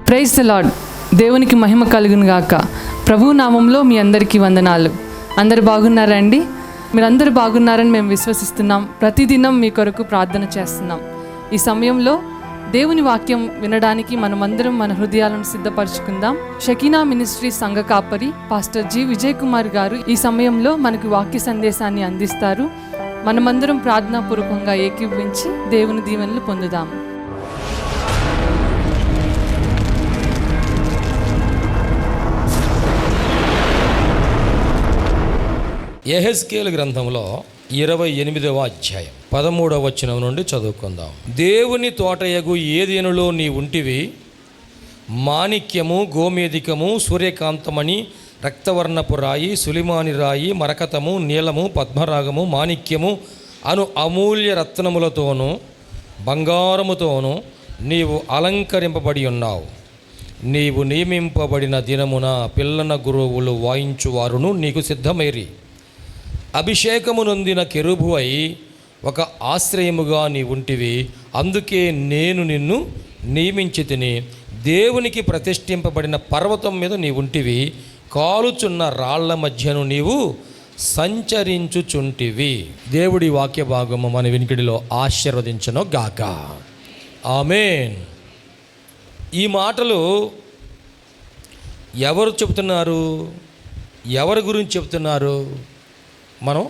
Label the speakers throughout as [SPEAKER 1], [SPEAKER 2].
[SPEAKER 1] Praise the lord. దేవునికి మహిమ కలుగును గాక. ప్రభు నామంలో మీ అందరికీ వందనాలు. అందరు బాగున్నారండి? మీరందరూ బాగున్నారని మేము విశ్వసిస్తున్నాం. ప్రతిదినం మీ కొరకు ప్రార్థన చేస్తున్నాం. ఈ సమయంలో దేవుని వాక్యం వినడానికి మనమందరం మన హృదయాలను సిద్ధపరచుకుందాం. షకీనా మినిస్ట్రీ సంఘ కాపరి పాస్టర్ జి విజయ్ కుమార్ గారు ఈ సమయంలో మనకు వాక్య సందేశాన్ని అందిస్తారు. మనమందరం ప్రార్థనాపూర్వకంగా ఏకీభవించి దేవుని దీవెనలు పొందుదాము.
[SPEAKER 2] యెహెజ్కేలు గ్రంథంలో 28వ అధ్యాయం 13వ వచనం నుండి చదువుకుందాం. దేవుని తోటయగు ఏదెనులో నీ ఉంటివి, మాణిక్యము, గోమేధికము, సూర్యకాంతమణి, రక్తవర్ణపు రాయి, సులిమాని రాయి, మరకతము, నీలము, పద్మరాగము, మాణిక్యము అను అమూల్య రత్నములతోనూ బంగారముతోనూ నీవు అలంకరింపబడి ఉన్నావు. నీవు నియమింపబడిన దినమున పిల్లన గురువులు వాయించువారును నీకు సిద్ధమైరి. అభిషేకము నొందిన కెరూబు అయి ఒక ఆశ్రయముగా నీ ఉంటివి. అందుకే నేను నిన్ను నియమించి తిని దేవునికి ప్రతిష్ఠింపబడిన పర్వతం మీద నీ ఉంటివి. కాలుచున్న రాళ్ల మధ్యను నీవు సంచరించుచుంటివి. దేవుడి వాక్య భాగము మన వినికిడిలో ఆశీర్వదించును గాక. ఆమేన్. ఈ మాటలు ఎవరు చెబుతున్నారు? ఎవరి గురించి చెబుతున్నారు? మనం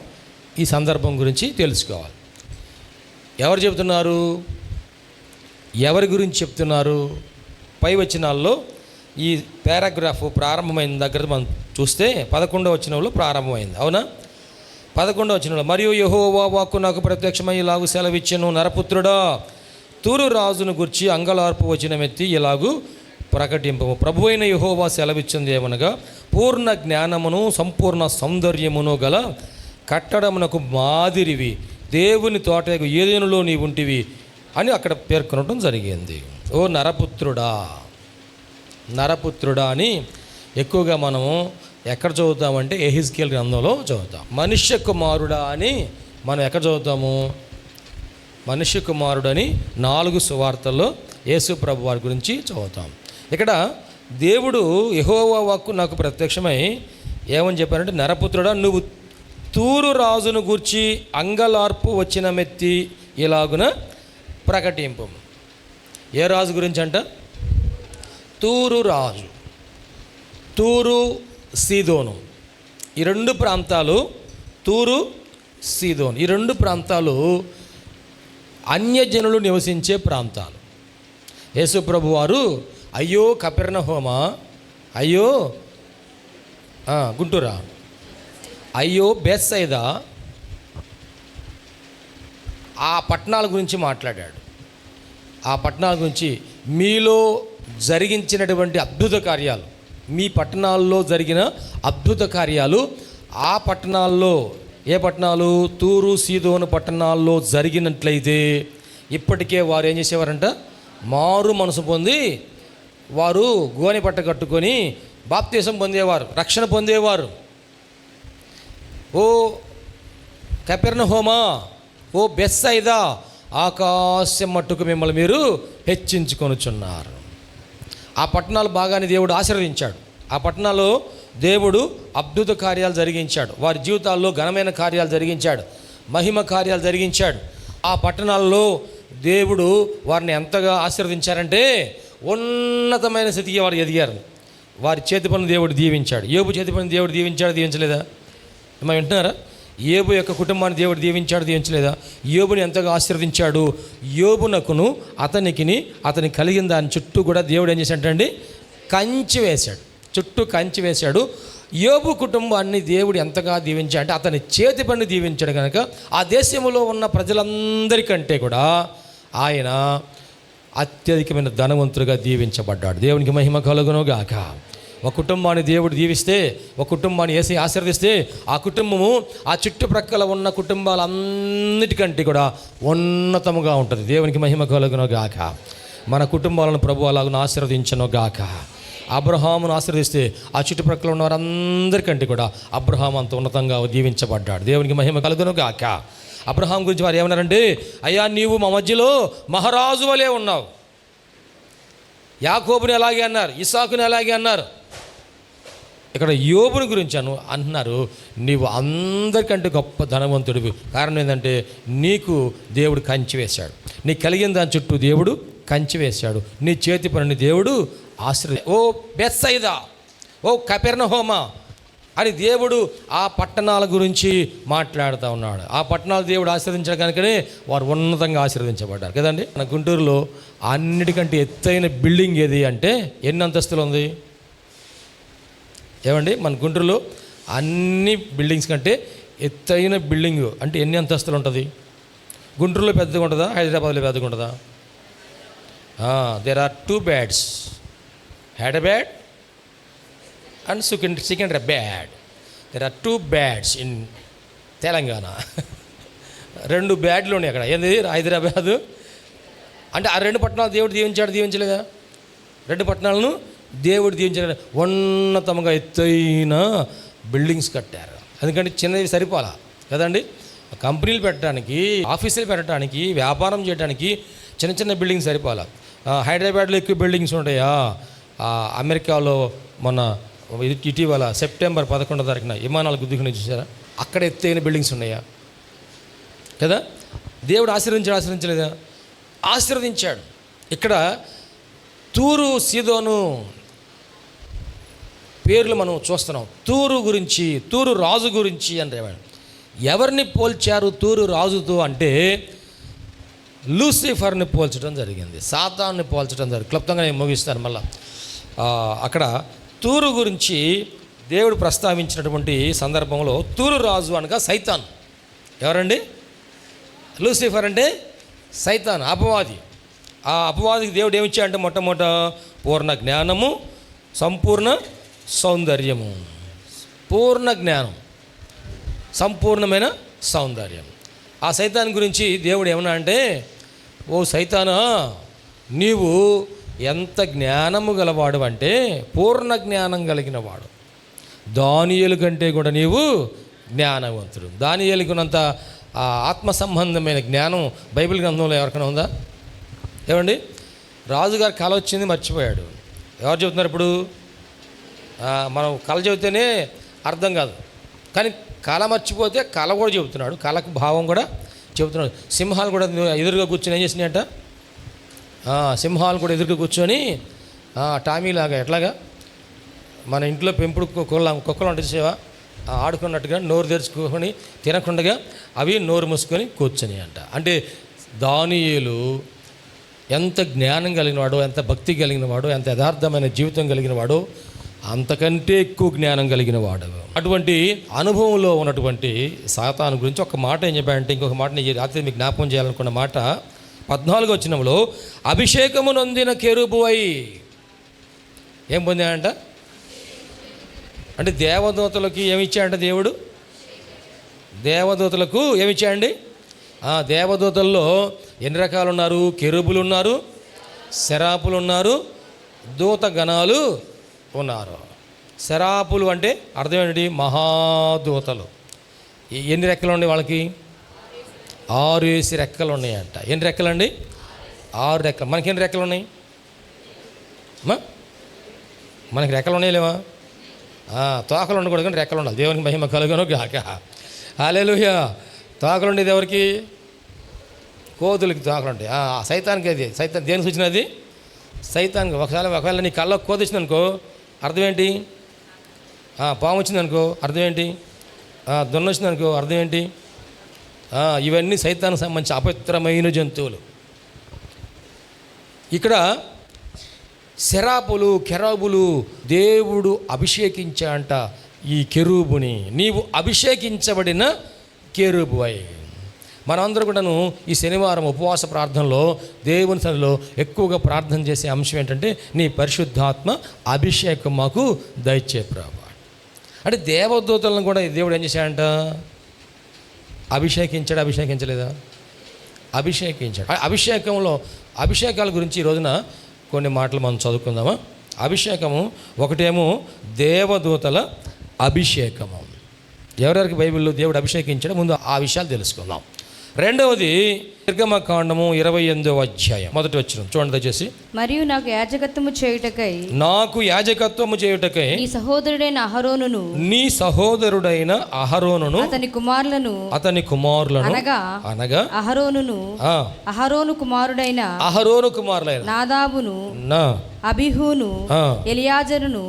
[SPEAKER 2] ఈ సందర్భం గురించి తెలుసుకోవాలి. ఎవరు చెబుతున్నారు? ఎవరి గురించి చెప్తున్నారు? పై వచనాల్లో ఈ పారాగ్రాఫ్ ప్రారంభమైన దగ్గర మనం చూస్తే 11వ వచనంలో ప్రారంభమైంది. అవునా? 11వ వచనంలో మరియు యెహోవా వాక్కు నాకు ప్రత్యక్షమై ఇలాగు సెలవిచ్చెను, నరపుత్రుడా, తూరు రాజును గుర్చి అంగలార్పు వచనమెత్తి ఇలాగు ప్రకటింపము. ప్రభు అయిన యెహోవా సెలవిచ్చింది ఏమనగా, పూర్ణ జ్ఞానమును సంపూర్ణ సౌందర్యమును గల కట్టడమునకు మాదిరివి దేవుని తోట ఏదెనులో నీ ఉంటివి అని అక్కడ పేర్కొనడం జరిగింది. ఓ నరపుత్రుడా, నరపుత్రుడా అని ఎక్కువగా మనము ఎక్కడ చదువుతామంటే యెహెజ్కేలు గ్రంథంలో చదువుతాం. మనుష్య కుమారుడా అని మనం ఎక్కడ చదువుతాము? మనుష్య కుమారుడని 4 సువార్తల్లో యేసు ప్రభు వారి గురించి చదువుతాం. ఇక్కడ దేవుడు యెహోవా వాక్కు నాకు ప్రత్యక్షమై ఏమని చెప్పారంటే, నరపుత్రుడా, నువ్వు తూరు రాజును గూర్చి అంగలార్పు వచనమెత్తి ఇలాగున ప్రకటింపు. ఏ రాజు గురించి అంట? తూరు రాజు. తూరు, సీదోను, ఈ 2 ప్రాంతాలు, తూరు, సీదోను, ఈ 2 ప్రాంతాలు అన్యజనులు నివసించే ప్రాంతాలు. యేసు ప్రభు వారు అయ్యో కపెర్నహూమా, అయ్యో గుంటూరా, అయ్యో బేత్సైదా, ఆ పట్టణాల గురించి మాట్లాడాడు. ఆ పట్టణాల గురించి మీలో జరిగించినటువంటి అద్భుత కార్యాలు, మీ పట్టణాల్లో జరిగిన అద్భుత కార్యాలు ఆ పట్టణాల్లో, ఏ పట్టణాలు? తూరు, సీదోను పట్టణాల్లో జరిగినట్లయితే ఇప్పటికే వారు ఏం చేసేవారంట? మారు మనసు పొంది వారు గోనె పట్ట కట్టుకొని బాప్తీసం పొందేవారు, రక్షణ పొందేవారు. ఓ కపెర్నహూమా, ఓ బెత్సైదా, ఆకాశం మట్టుకు మిమ్మల్ని మీరు హెచ్చించుకొనుచున్నారు. ఆ పట్టణాలు బాగానే దేవుడు ఆశీర్వదించాడు. ఆ పట్టణాల్లో దేవుడు అద్భుత కార్యాలు జరిగించాడు. వారి జీవితాల్లో ఘనమైన కార్యాలు జరిగించాడు, మహిమ కార్యాలు జరిగించాడు. ఆ పట్టణాల్లో దేవుడు వారిని ఎంతగా ఆశీర్వదించారంటే ఉన్నతమైన స్థితికి వారు ఎదిగారు. వారి చేతి పనులు దేవుడు దీవించాడు. యోబు చేతి పనులు దేవుడు దీవించాడు, దీవించలేదా? మనం వింటున్నారా? యోబు యొక్క కుటుంబాన్ని దేవుడు దీవించాడు, దీవించలేదా? యోబుని ఎంతగా ఆశీర్వదించాడు. యోబునకును అతనికి కలిగిన దాని చుట్టూ కూడా దేవుడు ఏం చేశాడండి? కంచి వేశాడు, చుట్టూ కంచి వేశాడు. యోబు కుటుంబాన్ని దేవుడు ఎంతగా దీవించాడు అంటే అతని చేతి పని దీవించాడు కనుక ఆ దేశంలో ఉన్న ప్రజలందరికంటే కూడా ఆయన అత్యధికమైన ధనవంతులుగా దీవించబడ్డాడు. దేవునికి మహిమ కలుగును గాక. ఒక కుటుంబాన్ని దేవుడు దీవిస్తే, ఒక కుటుంబాన్ని వేసి ఆశీర్వదిస్తే ఆ కుటుంబము ఆ చుట్టుప్రక్కల ఉన్న కుటుంబాలన్నిటికంటే కూడా ఉన్నతముగా ఉంటుంది. దేవునికి మహిమ కలుగును గాక. మన కుటుంబాలను ప్రభు అలాగను ఆశీర్వదించను గాక. అబ్రహామును ఆశీర్వదిస్తే ఆ చుట్టుప్రక్కల ఉన్న వారందరికంటే కూడా అబ్రహాం అంత ఉన్నతంగా దీవించబడ్డాడు. దేవునికి మహిమ కలుగును గాక. అబ్రహాం గురించి వారు ఏమన్నారంటే, అయ్యా నీవు మా మధ్యలో మహారాజు వలె ఉన్నావు. యాకోబుని అలాగే అన్నారు, ఇస్సాకుని అలాగే అన్నారు. ఇక్కడ యోబుని గురించి అంటున్నారు, నీవు అందరికంటే గొప్ప ధనవంతుడివి. కారణం ఏంటంటే నీకు దేవుడు కంచి వేశాడు, నీకు కలిగిన దాని చుట్టూ దేవుడు కంచి వేశాడు, నీ చేతి పనిని దేవుడు ఓ బెత్సైదా, ఓ కపెర్నహూమా అని దేవుడు ఆ పట్టణాల గురించి మాట్లాడుతూ ఉన్నాడు. ఆ పట్టణాలు దేవుడు ఆశీర్వదించాడు కనుకనే వారు ఉన్నతంగా ఆశీర్వదించబడ్డారు కదండి. మన గుంటూరులో అన్నిటికంటే ఎత్తైన బిల్డింగ్ ఏది అంటే ఎన్ని అంతస్తులు ఉంది ఏమండి? మన గుంటూరులో అన్ని బిల్డింగ్స్ కంటే ఎత్తైన బిల్డింగ్ అంటే ఎన్ని అంతస్తులు ఉంటుంది? గుంటూరులో పెద్దగా ఉంటుందా, హైదరాబాద్లో పెద్దగా ఉంటుందా? There are 2 beds, Hyderabad and Secunderabad. There are 2 beds in Telangana. 2 బ్యాడ్లు ఉన్నాయి అక్కడ. ఏంది హైదరాబాదు అంటే ఆ 2 పట్టణాలు దేవుడు దీవించలేదా? 2 పట్టణాలను దేవుడు దీవించలేదా? ఉన్నతంగా ఎత్తైన బిల్డింగ్స్ కట్టారు. ఎందుకంటే చిన్నవి సరిపోలా కదండి. కంపెనీలు పెట్టడానికి, ఆఫీసులు పెట్టడానికి, వ్యాపారం చేయడానికి చిన్న చిన్న బిల్డింగ్స్ సరిపోలా. హైదరాబాద్లో ఎక్కువ బిల్డింగ్స్ ఉంటాయా? అమెరికాలో మొన్న ఇటీవల సెప్టెంబర్ 11వ తారీఖున విమానాలు గుద్దుకుని చూసారా? అక్కడ ఎత్తైన బిల్డింగ్స్ ఉన్నాయా కదా? దేవుడు ఆశీర్వదించలేదా? ఆశీర్వదించాడు. ఇక్కడ తూరు సీదోను పేర్లు మనం చూస్తున్నాం. తూరు గురించి, తూరు రాజు గురించి అంటే ఎవరిని పోల్చారు తూరు రాజుతో అంటే లూసిఫర్ని పోల్చడం జరిగింది, సాతాన్ని పోల్చడం జరిగింది. క్లుప్తంగా నేను ముగిస్తాను మళ్ళా. అక్కడ తూరు గురించి దేవుడు ప్రస్తావించినటువంటి సందర్భంలో తూరు రాజు అనగా సైతాన్. ఎవరండి? లూసిఫర్ అంటే సైతాన్, అపవాది. ఆ అపవాదికి దేవుడు ఏమిచ్చాడంటే మొట్టమొదట పూర్ణ జ్ఞానము, సంపూర్ణ సౌందర్యము. పూర్ణ జ్ఞానం, సంపూర్ణమైన సౌందర్యం. ఆ సైతాన్ గురించి దేవుడు ఏమన్నా అంటే, ఓ సైతానా, నీవు ఎంత జ్ఞానము గలవాడు అంటే పూర్ణ జ్ఞానం కలిగిన వాడు, దానియేలు కంటే కూడా నీవు జ్ఞానవంతుడు. దానియేలుకు ఉన్నంత ఆత్మ సంబంధమైన జ్ఞానం బైబిల్ గ్రంథంలో ఎవరికైనా ఉందా? ఏమండి? రాజుగారు కళ వచ్చింది మర్చిపోయాడు. ఎవరు చెబుతున్నారు ఇప్పుడు? మనం కళ చెబితేనే అర్థం కాదు, కానీ కళ మర్చిపోతే కళ కూడా చెబుతున్నాడు, కళకు భావం కూడా చెబుతున్నాడు. సింహాలు కూడా ఎదురుగా కూర్చొని ఏం చేసినాయట? సింహాలు కూడా ఎదురుగా కూర్చొని టామీలాగా ఎట్లాగా మన ఇంట్లో పెంపుడు కుక్కలు అంటే సేవా ఆడుకున్నట్టుగా నోరు తెరుచుకొని తినకుండా అవి నోరు మూసుకొని కూర్చొని అంట. అంటే దానియేలు ఎంత జ్ఞానం కలిగినవాడో, ఎంత భక్తి కలిగినవాడో, ఎంత యథార్థమైన జీవితం కలిగినవాడో, అంతకంటే ఎక్కువ జ్ఞానం కలిగిన వాడు. అటువంటి అనుభవంలో ఉన్నటువంటి సాతాను గురించి ఒక మాట ఏం చెప్పాడంటే, ఇంకొక మాట నేను రాత్రి మీకు జ్ఞాపకం చేయాలనుకున్న మాట 14వ వచనంలో, అభిషేకము నొందిన కెరూబు అయి ఏం పొందాడంట అంటే దేవదూతలకి ఏమిచ్చాడంట దేవుడు? దేవదూతలకు ఏమిచ్చాడండి? దేవదూతల్లో ఎన్ని రకాలు ఉన్నారు? కెరూబులు ఉన్నారు, సెరాపులు ఉన్నారు, దూత గణాలు ఉన్నారు. సెరాపులు అంటే అర్థం ఏంటి? మహాదూతలు. ఎన్ని రెక్కలు ఉన్నాయి వాళ్ళకి? 6 రెక్కలు ఉన్నాయంట. ఎన్ని రెక్కలండి? 6 రెక్కలు. మనకి ఎన్ని రెక్కలు ఉన్నాయి? మనకి రెక్కలు ఉన్నాయి లేవా? తోకలు ఉండకూడదు కానీ రెక్కలు ఉండాలి. దేవునికి మహిమ కలుగును గాక. హల్లెలూయా. తోకలు ఉండేది ఎవరికి? కోతులకి తోకలు ఉంటాయి. సైతానికి అది. సైతాన్ దేనికి సూచన? అది సైతానికి. ఒకవేళ నీ కళ్ళకు కోత వచ్చింది అనుకో, అర్థం ఏంటి? పాము వచ్చింది అనుకో, అర్థం ఏంటి? దున్న వచ్చింది అనుకో, అర్థం ఏంటి? ఇవన్నీ సైతానికి సంబంధించి అపవిత్రమైన జంతువులు. ఇక్కడ సెరాపులు, కెరూబులు దేవుడు అభిషేకించాడంట ఈ కెరూబుని. నీవు అభిషేకించబడిన కెరూబు అయి. మనమందరూ కూడాను ఈ శనివారం ఉపవాస ప్రార్థనలో దేవుని సన్నిధిలో ఎక్కువగా ప్రార్థన చేసే అంశం ఏంటంటే, నీ పరిశుద్ధాత్మ అభిషేకం మాకు దయచే ప్రభు. అంటే దేవదూతలను కూడా దేవుడు ఏం చేశాడంట? అభిషేకించాడు. అభిషేకించలేదా? అభిషేకించాడు. అభిషేకంలో అభిషేకాల గురించి ఈ రోజున కొన్ని మాటలు మనం చదువుకుందామా? అభిషేకము ఒకటేమో దేవదూతల అభిషేకము. ఎవరెవరికి బైబిల్లో దేవుడు అభిషేకించాడో ముందు ఆ విషయాలు తెలుసుకుందాం. రెండవది నిర్గమకాండము 28వ అధ్యాయం మొదటి వచనం చూడండి దయచేసి.
[SPEAKER 3] మరియు నాకు యాజకత్వము చేయుటకై నీ సహోదరుడైన అహరోనును అతని కుమారులను అనగా అహరోను కుమారుడైన నాదాబును అబిహును ఎలియాజరును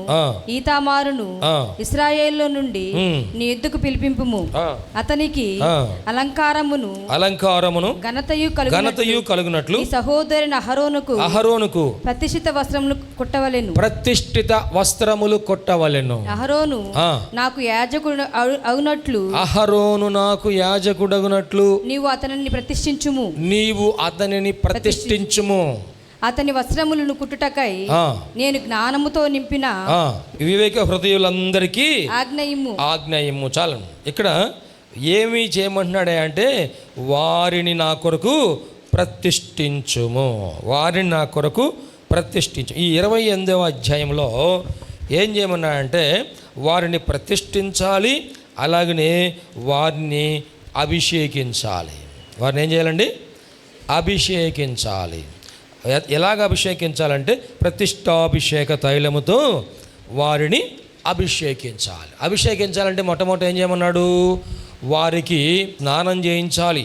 [SPEAKER 3] ఈతామారును ఇశ్రాయేలులో నుండి నీ ఎద్దుకు పిలిపింపుము. అతనికి అలంకారమును ఘనతయు కలుగునట్లు సహోదరుని అహరోనుకు ప్రతిష్ఠిత వస్త్రములు కొట్టవలెను. అహరోను నాకు యాజకుడగునట్లు నీవు అతనిని ప్రతిష్ఠించుము. అతని వస్త్రములను కుట్టుటకై నేను జ్ఞానముతో నింపిన
[SPEAKER 2] వివేక హృదయులందరికీ ఆజ్ఞయము. చాలను. ఇక్కడ ఏమి చేయమంటున్నాడే అంటే వారిని నా కొరకు ప్రతిష్ఠించుము. ఈ 28వ అధ్యాయంలో ఏం చేయమన్నాడంటే వారిని ప్రతిష్ఠించాలి, అలాగనే వారిని అభిషేకించాలి. వారిని ఏం చేయాలండి? అభిషేకించాలి. ఎలాగ అభిషేకించాలంటే ప్రతిష్టాభిషేక తైలముతో వారిని అభిషేకించాలి. అభిషేకించాలంటే మొట్టమొదటి ఏం చేయమన్నాడు? వారికి స్నానం చేయించాలి.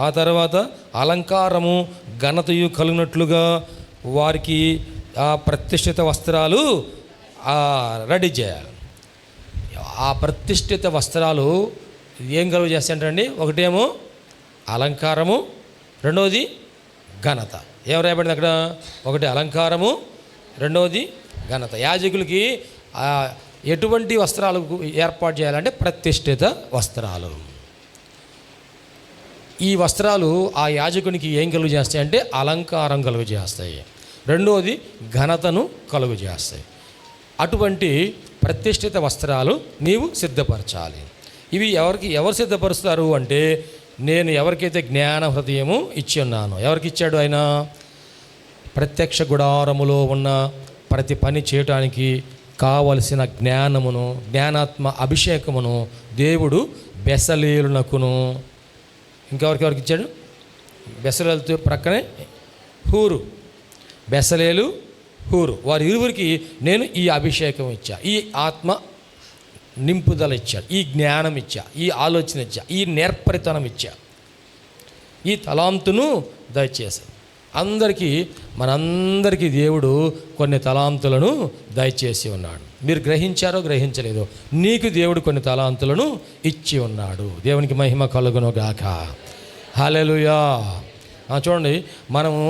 [SPEAKER 2] ఆ తర్వాత అలంకారము ఘనతయు కలిగినట్లుగా వారికి ఆ ప్రతిష్ఠిత వస్త్రాలు రెడీ చేయాలి. ఆ ప్రతిష్ఠిత వస్త్రాలు ఏం కలుగు చేస్తాయంటండి? ఒకటేమో అలంకారము, రెండవది ఘనత. ఏం రాయబడింది అక్కడ? ఒకటి అలంకారము, రెండవది ఘనత. యాజకులకి ఎటువంటి వస్త్రాలు ఏర్పాటు చేయాలంటే ప్రతిష్ఠిత వస్త్రాలు. ఈ వస్త్రాలు ఆ యాజకునికి ఏం కలుగు చేస్తాయంటే అలంకారం కలుగు చేస్తాయి, రెండవది ఘనతను కలుగు చేస్తాయి. అటువంటి ప్రతిష్ఠిత వస్త్రాలు నీవు సిద్ధపరచాలి. ఇవి ఎవరు సిద్ధపరుస్తారు అంటే నేను ఎవరికైతే జ్ఞాన హృదయము ఇచ్చి ఉన్నానో. ఎవరికి ఇచ్చాడు ఆయన? ప్రత్యక్ష గుడారములో ఉన్న ప్రతి పని చేయటానికి కావలసిన జ్ఞానమును, జ్ఞానాత్మ అభిషేకమును దేవుడు బెసలేలునకును, ఇంకెవరికి ఇచ్చాడు? బెసలేలుతో ప్రక్కనే హూరు, బెసలేలు, హూరు, వారి ఇరువురికి నేను ఈ అభిషేకం ఇచ్చా, ఈ ఆత్మ నింపుదల ఇచ్చా, ఈ జ్ఞానం ఇచ్చా, ఈ ఆలోచన ఇచ్చా, ఈ నేర్పరితనం ఇచ్చా, ఈ తలాంతును దయచేసి. మనందరికీ దేవుడు కొన్ని తలాంతులను దయచేసి ఉన్నాడు. మీరు గ్రహించారో గ్రహించలేదో, నీకు దేవుడు కొన్ని తలాంతులను ఇచ్చి ఉన్నాడు. దేవునికి మహిమ కలుగును గాక. హల్లెలూయా. చూడండి, మనము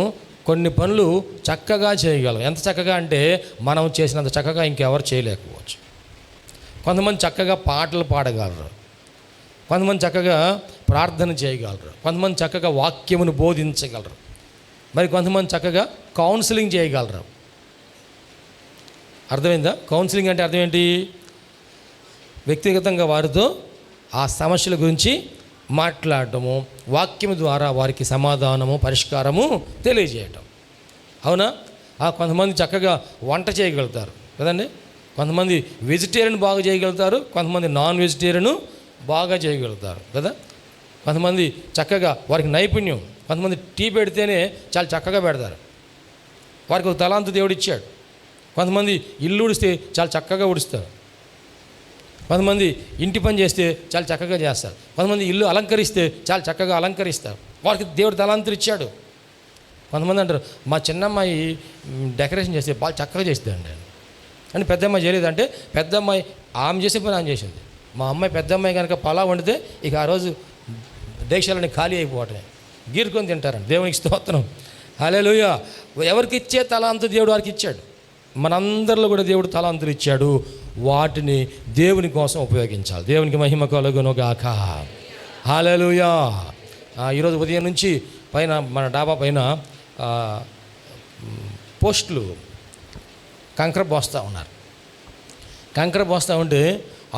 [SPEAKER 2] కొన్ని పనులు చక్కగా చేయగలం. ఎంత చక్కగా అంటే మనం చేసినంత చక్కగా ఇంకెవరు చేయలేకపోవచ్చు. కొంతమంది చక్కగా పాటలు పాడగలరు, కొంతమంది చక్కగా ప్రార్థన చేయగలరు, కొంతమంది చక్కగా వాక్యమును బోధించగలరు, మరి కొంతమంది చక్కగా కౌన్సిలింగ్ చేయగలరు. అర్థమైందా? కౌన్సిలింగ్ అంటే అర్థం ఏంటి? వ్యక్తిగతంగా వారితో ఆ సమస్యల గురించి మాట్లాడటము, వాక్యము ద్వారా వారికి సమాధానము, పరిష్కారము తెలియజేయటం. అవునా? కొంతమంది చక్కగా వంట చేయగలుగుతారు కదండి. కొంతమంది వెజిటేరియన్ బాగా చేయగలుగుతారు, కొంతమంది నాన్ వెజిటేరియన్ బాగా చేయగలుగుతారు కదా. కొంతమంది చక్కగా వారికి నైపుణ్యం, కొంతమంది టీ పెడితేనే చాలా చక్కగా పెడతారు, వారికి ఒక తలాంతు దేవుడు ఇచ్చాడు. కొంతమంది ఇల్లు ఉడిస్తే చాలా చక్కగా ఉడుస్తారు, కొంతమంది ఇంటి పని చేస్తే చాలా చక్కగా చేస్తారు, కొంతమంది ఇల్లు అలంకరిస్తే చాలా చక్కగా అలంకరిస్తారు, వారికి దేవుడు తలాంతులు ఇచ్చాడు. కొంతమంది అంటారు మా చిన్నమ్మాయి డెకరేషన్ చేస్తే బాగా చక్కగా చేస్తుందండి అని. పెద్దమ్మాయి చేయలేదంటే పెద్దమ్మాయి ఆమె చేసే పని ఆమె చేసింది. మా అమ్మాయి పెద్దమ్మాయి కనుక పలావ్ వండితే ఇక ఆ రోజు దేశాలని ఖాళీ అయిపోవటమే, గీరుకొని తింటారండి. దేవునికి స్తోత్రం. హల్లెలూయా. ఎవరికి ఇచ్చే తలాంతు దేవుడు వారికి ఇచ్చాడు. మనందరిలో కూడా దేవుడు తలాంతులు ఇచ్చాడు, వాటిని దేవుని కోసం ఉపయోగించాలి. దేవునికి మహిమ కలుగును గాక. హల్లెలూయా. ఈరోజు ఉదయం నుంచి పైన మన డాబా పైన పోస్టులు కంకర పోస్తూ ఉన్నారు. కంకర పోస్తూ ఉంటే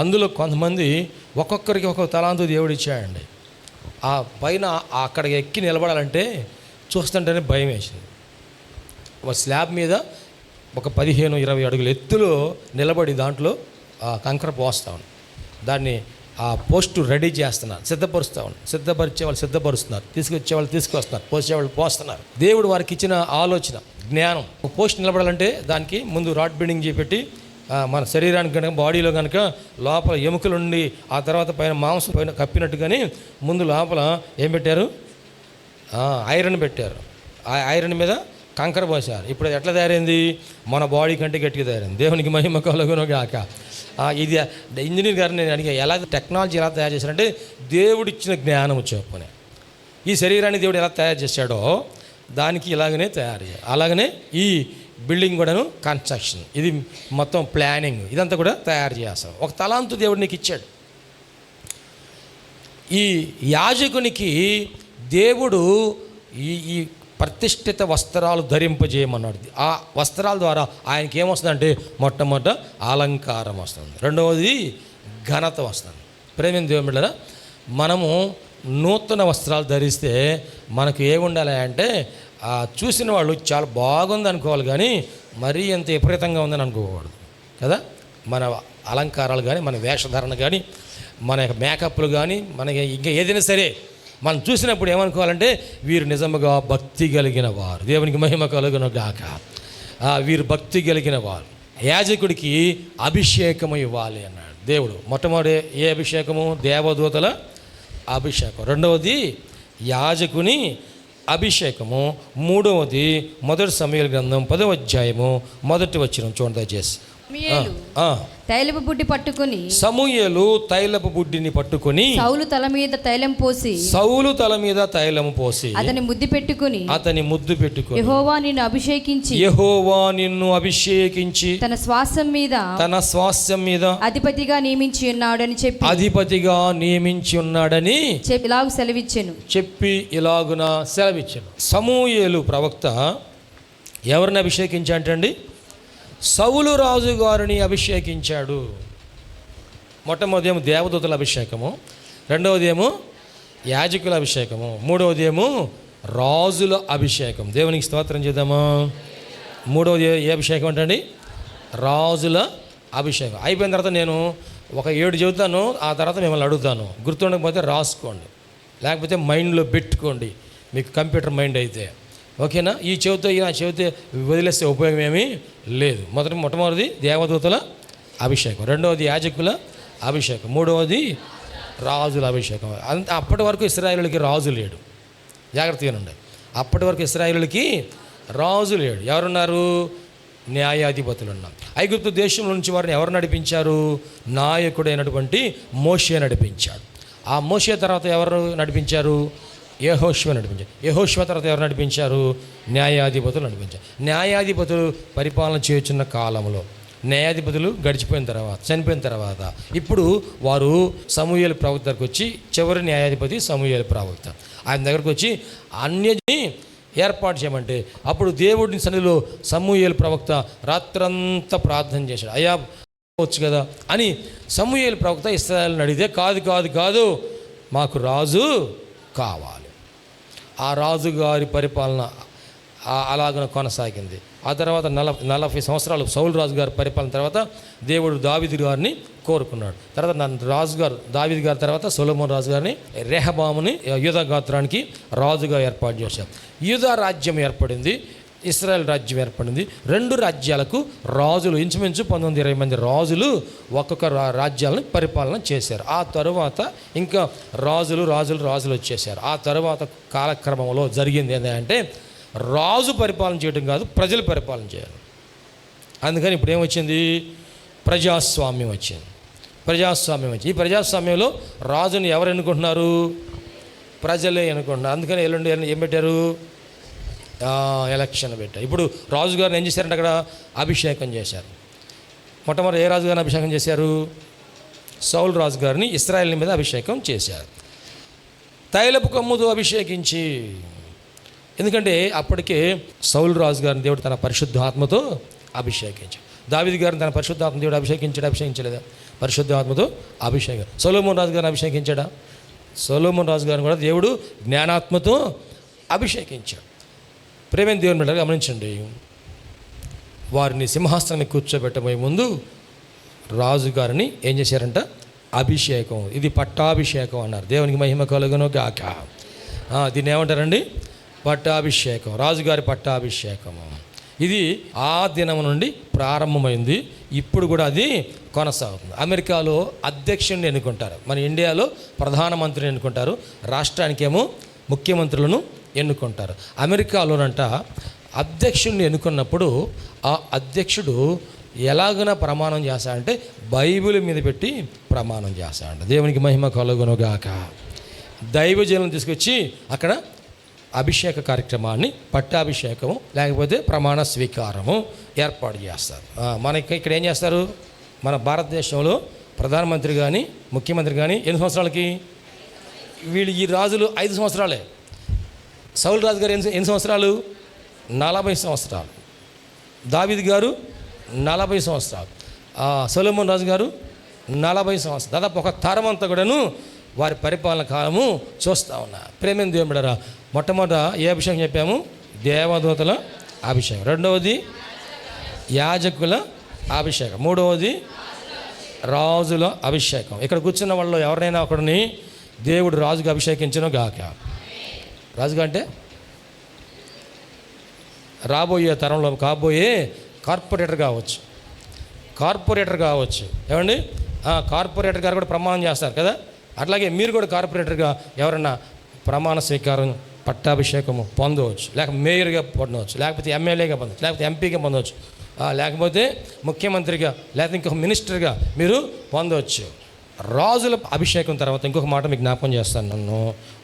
[SPEAKER 2] అందులో కొంతమంది ఒక్కొక్కరికి ఒక్కొక్క తలాంతు దేవుడు ఇచ్చాడండి. ఆ పైన అక్కడ ఎక్కి నిలబడాలంటే చూస్తుంటేనే భయం వేసింది. ఒక స్లాబ్ మీద ఒక 15-20 అడుగుల ఎత్తులో నిలబడి దాంట్లో కంకర పోస్తాను. దాన్ని ఆ పోస్టు రెడీ చేస్తున్నారు, సిద్ధపరుస్తూ ఉన్నారు. సిద్ధపరిచే వాళ్ళు సిద్ధపరుస్తున్నారు, తీసుకొచ్చే వాళ్ళు తీసుకొస్తున్నారు, పోసేవాళ్ళు పోస్తున్నారు. దేవుడు వారికి ఇచ్చిన ఆలోచన, జ్ఞానం. పోస్ట్ నిలబడాలంటే దానికి ముందు రాడ్ బెండింగ్ చేపెట్టి మన శరీరానికి కనుక, బాడీలో కనుక లోపల ఎముకలు ఉండి ఆ తర్వాత పైన మాంసం పైన కప్పినట్టుగానే ముందు లోపల ఏం పెట్టారు? ఐరన్ పెట్టారు. ఆ ఐరన్ మీద కంకర పోసారు. ఇప్పుడు ఎట్లా తయారైంది? మన బాడీ కంటే గట్టిగా తయారైంది. దేవునికి మహిమ కలుగును గాక. ఇది ఇంజనీర్ గారిని నేను అడిగా, ఎలా టెక్నాలజీ ఎలా తయారు చేశారంటే దేవుడిచ్చిన జ్ఞానం చొప్పున ఈ శరీరాన్ని దేవుడు ఎలా తయారు చేశాడో దానికి ఇలాగనే తయారు చేయాలి. అలాగనే ఈ బిల్డింగ్ కూడాను కన్స్ట్రక్షన్, ఇది మొత్తం ప్లానింగ్, ఇదంతా కూడా తయారు చేస్తాం. ఒక తలాంతు దేవుడు నీకు ఇచ్చాడు. ఈ యాజకునికి దేవుడు ఈ ప్రతిష్ఠిత వస్త్రాలు ధరింపజేయమన్నాడు. ఆ వస్త్రాల ద్వారా ఆయనకి ఏమొస్తుందంటే మొట్టమొదట అలంకారం వస్తుంది, రెండవది ఘనత వస్తుంది. ప్రేమ దేవుని బిడ్డలారా, మనము నూతన వస్త్రాలు ధరిస్తే మనకు ఏముండాలి అంటే చూసిన వాళ్ళు చాలా బాగుంది అనుకోవాలి, కానీ మరీ ఎంత విపరీతంగా ఉందని అనుకోకూడదు కదా. మన అలంకారాలు కానీ, మన వేషధారణ కానీ, మన యొక్క మేకప్లు కానీ, మనకి ఇంకా ఏదైనా సరే మనం చూసినప్పుడు ఏమనుకోవాలంటే వీరు నిజముగా భక్తి కలిగిన వారు, దేవునికి మహిమ కలుగును గాక. వీరు భక్తి కలిగిన వారు. యాజకుడికి అభిషేకము ఇవ్వాలి అన్నాడు దేవుడు. మొట్టమొదటి ఏ అభిషేకము? దేవదూతల అభిషేకం. రెండవది యాజకుని అభిషేకము. మూడవది మొదటి సమూయేలు గ్రంథం 10వ అధ్యాయము 1వ వచనం చూడండి దయచేసి.
[SPEAKER 3] తైలపు బుడ్డి పట్టుకొని,
[SPEAKER 2] సమూయేలు తైలపు బుడ్డిని పట్టుకొని
[SPEAKER 3] సౌలు తల మీద తైలము పోసి అతని ముద్దు పెట్టుకుని యెహోవా నిన్ను అభిషేకించి తన శ్వాసం మీద అధిపతిగా నియమించి ఉన్నాడని చెప్పి ఇలాగున సెలవిచ్చెను. సమూయేలు ప్రవక్త ఎవరిని అభిషేకించాడండి? సౌలు రాజు గారిని అభిషేకించాడు. మొట్టమొదటి ఏమో దేవదూతల అభిషేకము, రెండవది ఏమో యాజకుల అభిషేకము, మూడవది ఏమో రాజుల అభిషేకం. దేవునికి స్తోత్రం చేద్దామా. మూడవది ఏ అభిషేకం అంటే? రాజుల అభిషేకం. అయిపోయిన తర్వాత నేను ఒక 7 చెబుతాను, ఆ తర్వాత మిమ్మల్ని అడుగుతాను. గుర్తుండకపోతే రాసుకోండి, లేకపోతే మైండ్లో పెట్టుకోండి, మీకు కంప్యూటర్ మైండ్ అయితే ఓకేనా. ఈ చెవితో వదిలేస్తే ఉపయోగం ఏమీ లేదు. మొట్టమొదటిది దేవదూతల అభిషేకం, రెండవది యాజకుల అభిషేకం, మూడవది రాజుల అభిషేకం. అప్పటి వరకు ఇశ్రాయేలులకి రాజు లేడు, జాగ్రత్తగా ఉండండి. అప్పటి వరకు ఇశ్రాయేలులకి రాజు లేడు. ఎవరున్నారు? న్యాయాధిపతులు ఉన్నారు. ఐగుప్తు దేశం నుంచి వారిని ఎవరు నడిపించారు? నాయకుడైనటువంటి మోషే నడిపించాడు. ఆ మోషే తర్వాత ఎవరు నడిపించారు? యెహోషువ నడిపించారు. యెహోషువ తర్వాత ఎవరు నడిపించారు? న్యాయాధిపతులు నడిపించారు. న్యాయాధిపతులు పరిపాలన చేయుచున్న కాలంలో, న్యాయాధిపతులు గడిచిపోయిన తర్వాత, చనిపోయిన తర్వాత, ఇప్పుడు వారు సమూయేలు ప్రవక్త దగ్గరకు వచ్చి, చివరి న్యాయాధిపతి సమూయేలు ప్రవక్త, ఆయన దగ్గరకు వచ్చి అన్యని ఏర్పాటు చేయమంటే, అప్పుడు దేవుడిని సన్నిధిలో సమూయేలు ప్రవక్త రాత్రంతా ప్రార్థన చేశాడు. అయ్యా వచ్చు కదా అని సమూయేలు ప్రవక్త ఇశ్రాయేలుని అడిగితే, కాదు మాకు రాజు కావాలి. ఆ రాజుగారి పరిపాలన అలాగ కొనసాగింది. ఆ తర్వాత 40 సంవత్సరాలు సౌలు రాజు గారి పరిపాలన తర్వాత దేవుడు దావీదు గారిని కోరుకున్నాడు. తర్వాత దావీదు గారి తర్వాత సొలొమోను రాజు గారిని, రెహబాముని యూదా గోత్రానికి రాజుగా ఏర్పాటు చేశారు. యూదా రాజ్యం ఏర్పడింది, ఇశ్రాయేల్ రాజ్యం ఏర్పడింది. 2 రాజ్యాలకు రాజులు, ఇంచుమించు 19-20 మంది రాజులు ఒక్కొక్క రాజ్యాలను పరిపాలన చేశారు. ఆ తరువాత ఇంకా రాజులు వచ్చేసారు. ఆ తరువాత కాలక్రమంలో జరిగింది ఏంటంటే, రాజు పరిపాలన చేయడం కాదు, ప్రజలు పరిపాలన చేయాలి. అందుకని ఇప్పుడు ఏమొచ్చింది? ప్రజాస్వామ్యం వచ్చింది. ఈ ప్రజాస్వామ్యంలో రాజుని ఎవరు ఎన్నుకుంటున్నారు? ప్రజలే ఎన్నుకుంటున్నారు. అందుకని ఎల్లుండి ఏం పెట్టారు? ఎలక్షన్ పెట్టారు. ఇప్పుడు రాజుగారిని ఏం చేశారంటే అక్కడ అభిషేకం చేశారు. మొట్టమొదటి ఏ రాజుగారిని అభిషేకం చేశారు? సౌలు రాజు గారిని ఇశ్రాయేలు మీద అభిషేకం చేశారు. తైలపు కొమ్ముతో అభిషేకించి, ఎందుకంటే అప్పటికే సౌలు రాజు గారిని దేవుడు తన పరిశుద్ధాత్మతో అభిషేకించాడు. దావీదు గారిని తన పరిశుద్ధాత్మ దేవుడు అభిషేకించలేదా? పరిశుద్ధాత్మతో అభిషేకం. సొలొమోను రాజు గారిని అభిషేకించాడా? సొలొమోను రాజు గారిని కూడా దేవుడు జ్ఞానాత్మతో అభిషేకించాడు. ప్రేమైన దేవుని బిడ్డలు గమనించండి, వారిని సింహాసనాన్ని కూర్చోబెట్టబోయే ముందు రాజుగారిని ఏం చేశారంట?
[SPEAKER 2] అభిషేకం. ఇది పట్టాభిషేకం అన్నారు. దేవునికి మహిమ కలుగును గాక. దీన్ని ఏమంటారండి? పట్టాభిషేకం, రాజుగారి పట్టాభిషేకము. ఇది ఆ దినం నుండి ప్రారంభమైంది. ఇప్పుడు కూడా అది కొనసాగుతుంది. అమెరికాలో అధ్యక్షుడిని ఎన్నుకుంటారు, మన ఇండియాలో ప్రధానమంత్రిని ఎన్నుకుంటారు, రాష్ట్రానికేమో ముఖ్యమంత్రులను ఎన్నుకుంటారు. అమెరికాలోనంట అధ్యక్షుడిని ఎన్నుకున్నప్పుడు ఆ అధ్యక్షుడు ఎలాగన ప్రమాణం చేస్తాడంటే బైబిల్ మీద పెట్టి ప్రమాణం చేస్తాడంట. దేవునికి మహిమ కలుగునుగాక. దైవజనులను తీసుకొచ్చి అక్కడ అభిషేక కార్యక్రమాన్ని, పట్టాభిషేకము లేకపోతే ప్రమాణ స్వీకారము ఏర్పాటు చేస్తారు. మనకి ఇక్కడ ఏం చేస్తారు? మన భారతదేశంలో ప్రధానమంత్రి కానీ ముఖ్యమంత్రి కానీ ఎన్ని సంవత్సరాలకి? వీళ్ళు ఈ రాజులు 5 సంవత్సరాలే. సౌలు రాజు గారు ఎన్ని సంవత్సరాలు? 40 సంవత్సరాలు. దావీదు గారు 40 సంవత్సరాలు. సొలొమోన్ రాజు గారు 40 సంవత్సరాలు. దాదాపు ఒక తరం అంతా కూడాను వారి పరిపాలన కాలము చూస్తూ ఉన్నా. ప్రేమ దేవుడరా, మొట్టమొదట ఏ అభిషేకం చెప్పాము? దేవదూతల అభిషేకం. రెండవది యాజకుల అభిషేకం. మూడవది రాజుల అభిషేకం. ఇక్కడ కూర్చున్న వాళ్ళు ఎవరినైనా ఒకరిని దేవుడు రాజుగా అభిషేకించను గాక. రాజుగా అంటే రాబోయే తరంలో కాబోయే కార్పొరేటర్ కావచ్చు, ఏమండి? కార్పొరేటర్ గారు కూడా ప్రమాణం చేస్తారు కదా. అట్లాగే మీరు కూడా కార్పొరేటర్గా ఎవరన్నా ప్రమాణ స్వీకారం, పట్టాభిషేకము పొందవచ్చు. లేక మేయర్గా పొందవచ్చు, లేకపోతే ఎమ్మెల్యేగా పొందవచ్చు, లేకపోతే ఎంపీగా పొందవచ్చు, లేకపోతే ముఖ్యమంత్రిగా, లేకపోతే ఇంకొక మినిస్టర్గా మీరు పొందవచ్చు. రాజుల అభిషేకం తర్వాత ఇంకొక మాట మీకు జ్ఞాపకం చేస్తాను. నన్ను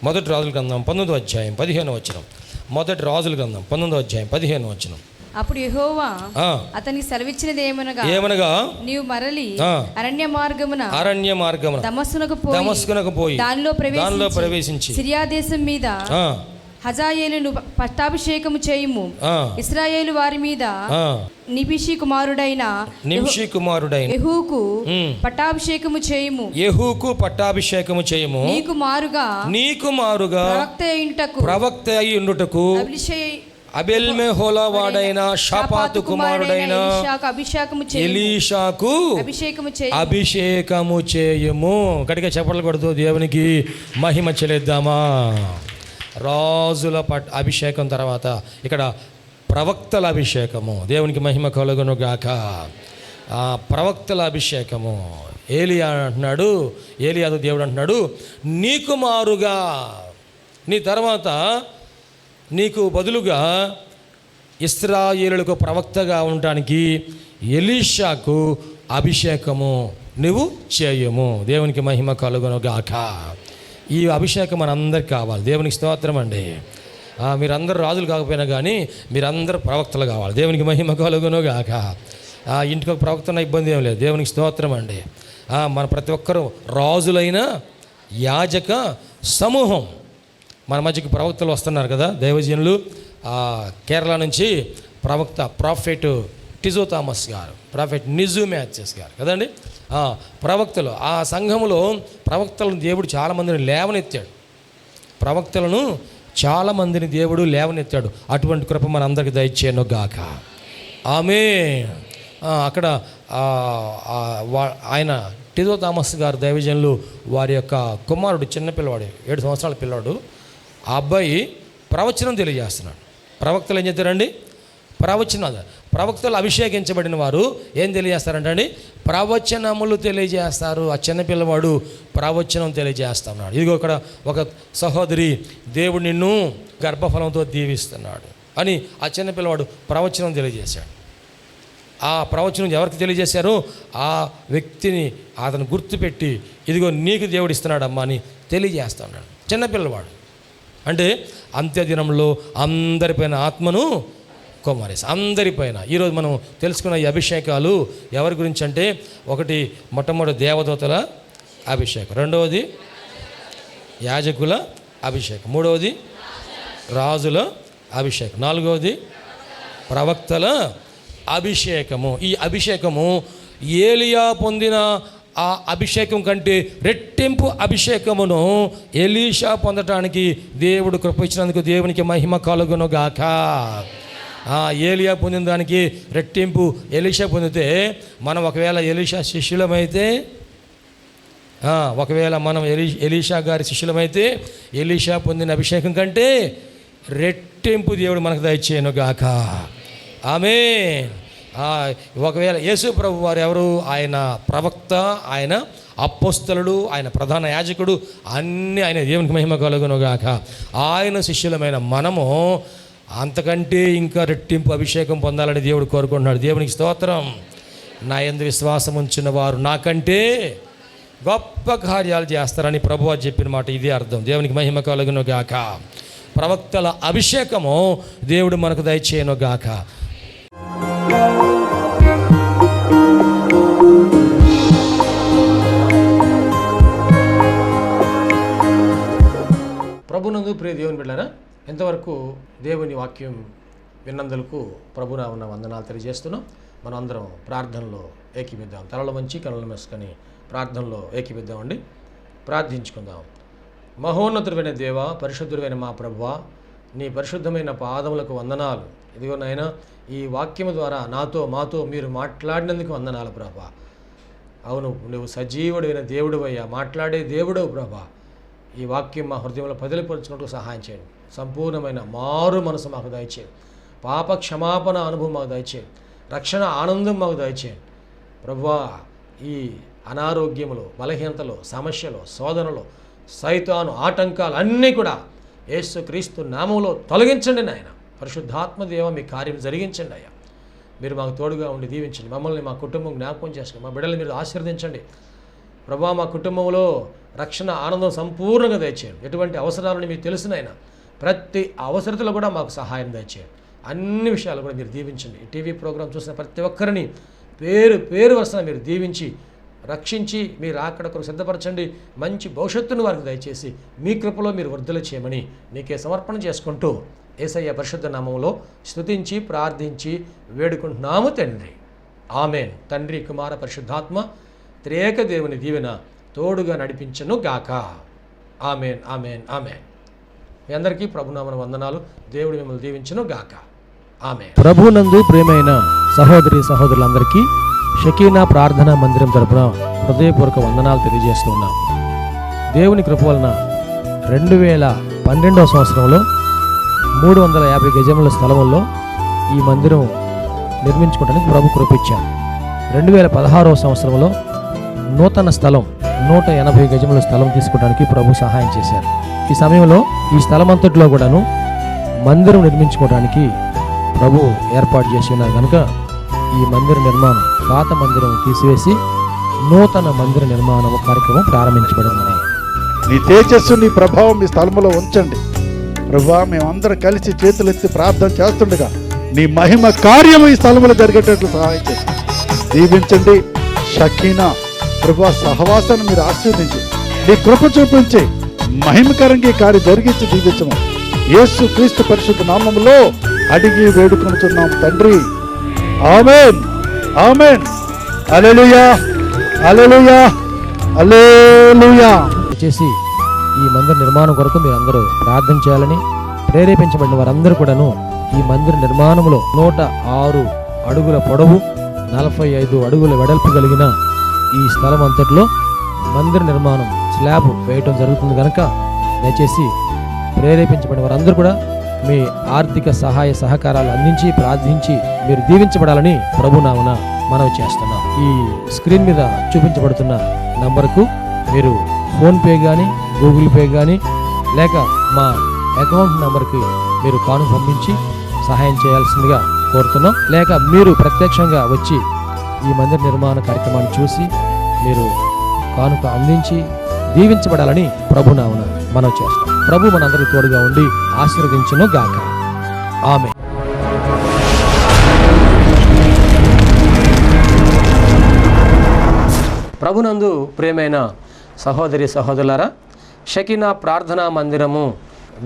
[SPEAKER 2] మొదటి రాజుల గ్రంథం 19వ అధ్యాయం 15వ వచనం. మొదటి రాజుల గ్రంథం 19వ అధ్యాయం 15వ వచనం.
[SPEAKER 4] అప్పుడు యెహోవా అతనికి సెలవిచ్చినది
[SPEAKER 2] ఏమనగా
[SPEAKER 4] నీవు మరలి అరణ్య మార్గమున
[SPEAKER 2] దమస్కునకు పోయి దానిలో ప్రవేశించి
[SPEAKER 4] సిరియా దేశం మీద హజాయేలును పట్టాభిషేకము చేయుము. ఇశ్రాయేలు వారి మీద నిమిషి కుమారుడైన యెహూకు పట్టాభిషేకము చేయుము. నీకు మారుగా ప్రవక్త అయ్యుండుటకు అబెల్మెహోలా వాడైన షాపాతు కుమారుడైన ఎలీషాకు అభిషేకము చేయుము. గట్టిగా చెప్పలు కొడుతూ దేవునికి మహిమ చెల్లిద్దామా. రాజుల అభిషేకం తర్వాత ఇక్కడ ప్రవక్తల అభిషేకము. దేవునికి మహిమ కలుగును గాక. ప్రవక్తల అభిషేకము. ఏలియాదు దేవుడు అంటున్నాడు, నీకు మారుగా, నీ తర్వాత నీకు బదులుగా ఇశ్రాయేలులకు ప్రవక్తగా ఉండటానికి ఎలీషాకు అభిషేకము నువ్వు చేయము. దేవునికి మహిమ కలుగును గాక. ఈ అభిషేకం మనందరికి కావాలి. దేవునికి స్తోత్రం అండి. మీరందరూ రాజులు కాకపోయినా కానీ మీరందరూ ప్రవక్తలు కావాలి. దేవునికి మహిమ కలుగును గాక. ఇంటికి ఒక ప్రవక్త ఉన్న ఇబ్బంది ఏం లేదు. దేవునికి స్తోత్రం అండి. మన ప్రతి ఒక్కరూ రాజులైన యాజక సమూహం. మన మధ్యకి ప్రవక్తలు వస్తున్నారు కదా, దైవజనులు. కేరళ నుంచి ప్రాఫెట్ టిజో థామస్ గారు, ప్రాఫెట్ నిజు మ్యాథ్యూస్ గారు కదండి ప్రవక్తలు. ఆ సంఘములో ప్రవక్తలను దేవుడు చాలామందిని లేవనెత్తాడు. అటువంటి కృప మన అందరికి దయచేయను గాక. ఆమేన్. అక్కడ ఆయన టిజో థామస్ గారు దైవజనులు వారి యొక్క కుమారుడు, చిన్నపిల్లవాడు, 7 సంవత్సరాల పిల్లవాడు. ఆ అబ్బాయి ప్రవచనం తెలియజేస్తున్నాడు. ప్రవక్తలు ఏం చేస్తారండి? ప్రవక్తలు అభిషేకించబడిన వారు ఏం తెలియజేస్తారంటే అండి, ప్రవచనములు తెలియజేస్తారు. ఆ చిన్నపిల్లవాడు ప్రవచనం తెలియజేస్తున్నాడు. ఇదిగో ఇక్కడ ఒక సహోదరి, దేవుడు నిన్ను గర్భఫలంతో దీవిస్తున్నాడు అని ఆ చిన్నపిల్లవాడు ప్రవచనం తెలియజేశాడు. ఆ ప్రవచనం ఎవరికి తెలియజేశారో ఆ వ్యక్తిని అతను గుర్తుపెట్టి, ఇదిగో నీకు దేవుడు ఇస్తున్నాడమ్మా అని తెలియజేస్తున్నాడు. చిన్నపిల్లవాడు అంటే అంత్యదినంలో అందరిపైన ఆత్మను కుమ్మరేసి, అందరిపైన. ఈరోజు మనం తెలుసుకున్న ఈ అభిషేకాలు ఎవరి గురించి అంటే, ఒకటి మొట్టమొదటి దేవదూతల అభిషేకం, రెండవది యాజకుల అభిషేకం, మూడవది రాజుల అభిషేకం, నాలుగవది ప్రవక్తల అభిషేకము. ఈ అభిషేకము ఏలియా పొందిన ఆ అభిషేకం కంటే రెట్టింపు అభిషేకమును ఎలీషా పొందటానికి దేవుడు కృప ఇచ్చినందుకు దేవునికి మహిమ కలుగును గాక. ఏలియా పొందిన దానికి రెట్టింపు ఎలీషా పొందితే, మనం ఒకవేళ ఎలీషా శిష్యులమైతే
[SPEAKER 3] ఒకవేళ మనం ఎలీషా గారి శిష్యులమైతే ఎలీషా పొందిన అభిషేకం కంటే రెట్టింపు దేవుడు మనకు దయచేయను గాక. ఆమేన్. ఒకవేళ యేసు ప్రభు వారు ఎవరు? ఆయన ప్రవక్త, ఆయన అపోస్తలుడు, ఆయన ప్రధాన యాజకుడు, అన్నీ ఆయన. దేవునికి మహిమ కలుగును గాక. ఆయన శిష్యులమైన మనము అంతకంటే ఇంకా రెట్టింపు అభిషేకం పొందాలని దేవుడు కోరుకుంటున్నాడు. దేవునికి స్తోత్రం. నా యందు విశ్వాసం ఉంచిన వారు నాకంటే గొప్ప కార్యాలు చేస్తారని ప్రభువు చెప్పిన మాట ఇదే అర్థం. దేవునికి మహిమ కలుగును గాక. ప్రవక్తల అభిషేకము దేవుడు మనకు దయచేయను గాక. ప్రభునందు ప్రియ దేవుని బిడ్డలారా, ఎంతవరకు దేవుని వాక్యం విన్నందులకు ప్రభునామమున వందనాలు తెలియజేస్తున్నాం. మనం అందరం ప్రార్థనలో ఏకీపిద్దాం. తలలు వంచి కనులు మూసుకొని ప్రార్థనలో ఏకీపిద్దామండి. ప్రార్థించుకుందాం. మహోన్నతుడైన దేవ, పరిశుద్ధుడైన మా ప్రభువా, నీ పరిశుద్ధమైన పాదములకు వందనాలు. ఇదిగో నాయనా, ఈ వాక్యము ద్వారా మాతో మీరు మాట్లాడినందుకు వందనాలు ప్రభా. అవును, నువ్వు సజీవుడైన దేవుడు అయ్యా, మాట్లాడే దేవుడవు ప్రభా. ఈ వాక్యం మా హృదయంలో పదిలిపరుచుకుంటూ సహాయం చేయండి. సంపూర్ణమైన మారు మనసు మాకు దయచేయండి. పాప క్షమాపణ అనుభవం మాకు దయచేయండి. రక్షణ ఆనందం మాకు దయచేయండి ప్రభువా. ఈ అనారోగ్యములు, బలహీనతలు, సమస్యలు, శోధనలు, సైతాను ఆటంకాలు అన్నీ కూడా యేసుక్రీస్తు నామములో తొలగించండి నాయన. పరిశుద్ధాత్మ దేవ, మీ కార్యం జరిగించండి అయ్యా. మీరు మాకు తోడుగా ఉండి దీవించండి. మమ్మల్ని, మా కుటుంబం జ్ఞాపకం చేసుకోండి. మా బిడ్డలు మీరు ఆశీర్వదించండి ప్రభువా. మా కుటుంబంలో రక్షణ ఆనందం సంపూర్ణంగా దయచేయండి. ఎటువంటి అవసరాలని మీకు తెలుసునైనా ప్రతి అవసరతలో కూడా మాకు సహాయం దయచేయండి. అన్ని విషయాలు కూడా మీరు దీవించండి. ఈ టీవీ ప్రోగ్రాం చూసిన ప్రతి ఒక్కరిని పేరు వరుసన మీరు దీవించి రక్షించి మీరు అక్కడ కొరకు సిద్ధపరచండి. మంచి భవిష్యత్తును వారికి దయచేసి మీ కృపలో మీరు వర్ధలు చేయమని నీకే సమర్పణ చేసుకుంటూ యేసయ్య పరిశుద్ధ నామములో స్తుతించి ప్రార్థించి వేడుకుంటున్నాము తండ్రి. ఆమెన్. తండ్రి, కుమార, పరిశుద్ధాత్మ త్రియేక దేవుని దీవెన తోడుగా నడిపించను గాక. Amen, amen, amen. మీ అందరికీ ప్రభునామన వందనాలు. దేవుడు మిమ్మల్ని దీవించను గాక. ఆమెన్.
[SPEAKER 2] ప్రభునందు ప్రియమైన సహోదరి సహోదరులందరికీ షకీనా ప్రార్థనా మందిరం తరపున హృదయపూర్వక వందనాలు తెలియజేస్తున్నాం. దేవుని కృప వలన 2012వ సంవత్సరంలో 350 గజముల స్థలంలో ఈ మందిరం నిర్మించుకోవడానికి ప్రభు కృపించారు. 2016వ సంవత్సరంలో నూతన స్థలం 180 గజముల స్థలం తీసుకోవడానికి ప్రభు సహాయం చేశారు. ఈ సమయంలో ఈ స్థలం అంతట్లో కూడాను మందిరం నిర్మించుకోవడానికి ప్రభు ఏర్పాటు చేసి ఉన్నారు కనుక ఈ మందిర నిర్మాణం, పాత మందిరం తీసివేసి నూతన మందిర నిర్మాణం కార్యక్రమం ప్రారంభించబడింది.
[SPEAKER 5] నీ తేజస్సు, నీ ప్రభావం మీ స్థలంలో ఉంచండి ప్రభువా. మేమందరం కలిసి చేతులెత్తి ప్రార్థన చేస్తుండగా నీ మహిమ కార్యము ఈ స్థలంలో జరిగేటట్లు సహాయం చేసి దీవించండి. షకీనా ప్రభువా సహవాసాన్ని మీరు ఆశీర్వదించి నీ కృప చూపించి మహిమకరంగా ఈ కార్యం జరిగించి దీవించము. యేసు క్రీస్తు పరిశుద్ధ నామములో అడిగి వేడుకొనుచున్నాం తండ్రి. ఆమేన్, ఆమేన్. హల్లెలూయా, హల్లెలూయా, హల్లెలూయా.
[SPEAKER 2] చేసి ఈ మందిర నిర్మాణం కొరకు మీరు అందరూ ప్రార్థన చేయాలని ప్రేరేపించబడిన వారందరూ కూడాను ఈ మందిర నిర్మాణంలో 106 అడుగుల పొడవు, 45 అడుగుల వెడల్పు కలిగిన ఈ స్థలం అంతట్లో మందిర నిర్మాణం స్లాబ్ వేయటం జరుగుతుంది కనుక దయచేసి ప్రేరేపించబడిన వారందరూ కూడా మీ ఆర్థిక సహాయ సహకారాలు అందించి ప్రార్థించి మీరు దీవించబడాలని ప్రభునామమున మనవి చేస్తున్నాం. ఈ స్క్రీన్ మీద చూపించబడుతున్న నంబర్కు మీరు ఫోన్పే కానీ, గూగుల్ పే కానీ, లేక మా అకౌంట్ నెంబర్కి మీరు కానుక పంపించి సహాయం చేయాల్సిందిగా కోరుతున్నాం. లేక మీరు ప్రత్యక్షంగా వచ్చి ఈ మందిర నిర్మాణ కార్యక్రమాన్ని చూసి మీరు కానుక అందించి దీవించబడాలని ప్రభునామమున మనం చేస్తాం. ప్రభు మనందరికీ తోడుగా ఉండి ఆశీర్వదించును గాక. ఆమేన్.
[SPEAKER 3] ప్రభునందు ప్రియమైన సహోదరి సహోదరులారా, షకీనా ప్రార్థనా మందిరము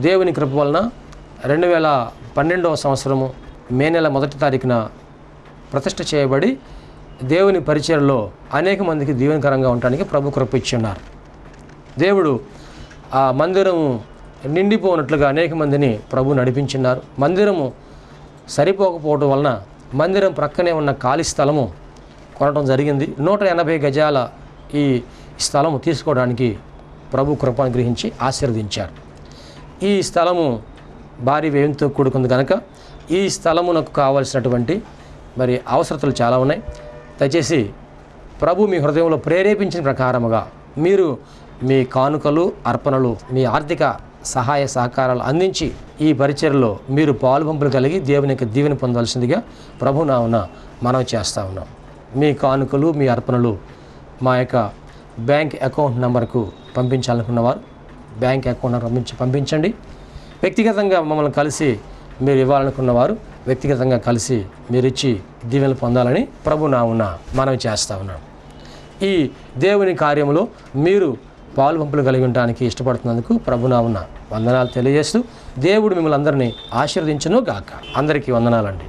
[SPEAKER 3] దేవుని కృప వలన 2012వ సంవత్సరము మే నెల 1వ తారీఖున ప్రతిష్ఠ చేయబడి దేవుని పరిచర్లో అనేక మందికి దీవెనకరంగా ఉండడానికి ప్రభు కృప ఇచ్చున్నారు. దేవుడు ఆ మందిరము నిండిపోనట్లుగా అనేక మందిని ప్రభు నడిపించున్నారు. మందిరము సరిపోకపోవడం వలన మందిరం ప్రక్కనే ఉన్న ఖాళీ స్థలము కొనడం జరిగింది. 180 గజాల ఈ స్థలము తీసుకోవడానికి ప్రభు కృపను గ్రహించి ఆశీర్వదించారు. ఈ స్థలము భారీ వ్యయంతో కూడుకుంది కనుక ఈ స్థలమునకు కావలసినటువంటి మరి అవసరతలు చాలా ఉన్నాయి. దయచేసి ప్రభు మీ హృదయంలో ప్రేరేపించిన ప్రకారముగా మీరు మీ కానుకలు, అర్పణలు, మీ ఆర్థిక సహాయ సహకారాలు అందించి ఈ పరిచర్యలో మీరు పాలుపంపులు కలిగి దేవుని యొక్క దీవెన పొందవలసిందిగా ప్రభు నామమున మనవి చేస్తూ ఉన్నాం. మీ కానుకలు, మీ అర్పణలు మా యొక్క బ్యాంక్ అకౌంట్ నెంబర్కు పంపించాలనుకున్నవారు బ్యాంక్ అకౌంట్ నెంబర్ పంపించండి. వ్యక్తిగతంగా మమ్మల్ని కలిసి మీరు ఇవ్వాలనుకున్నవారు వ్యక్తిగతంగా కలిసి మీరు ఇచ్చి దీవెనలు పొందాలని ప్రభు నామమున మనవి చేస్తూ ఉన్నాం. ఈ దేవుని కార్యంలో మీరు పాలు పంపులు కలిగి ఉండడానికి ఇష్టపడుతున్నందుకు ప్రభునామమున వందనాలు తెలియజేస్తూ దేవుడు మిమ్మల్ని అందరినీ ఆశీర్వదించును గాక. అందరికీ వందనాలండి.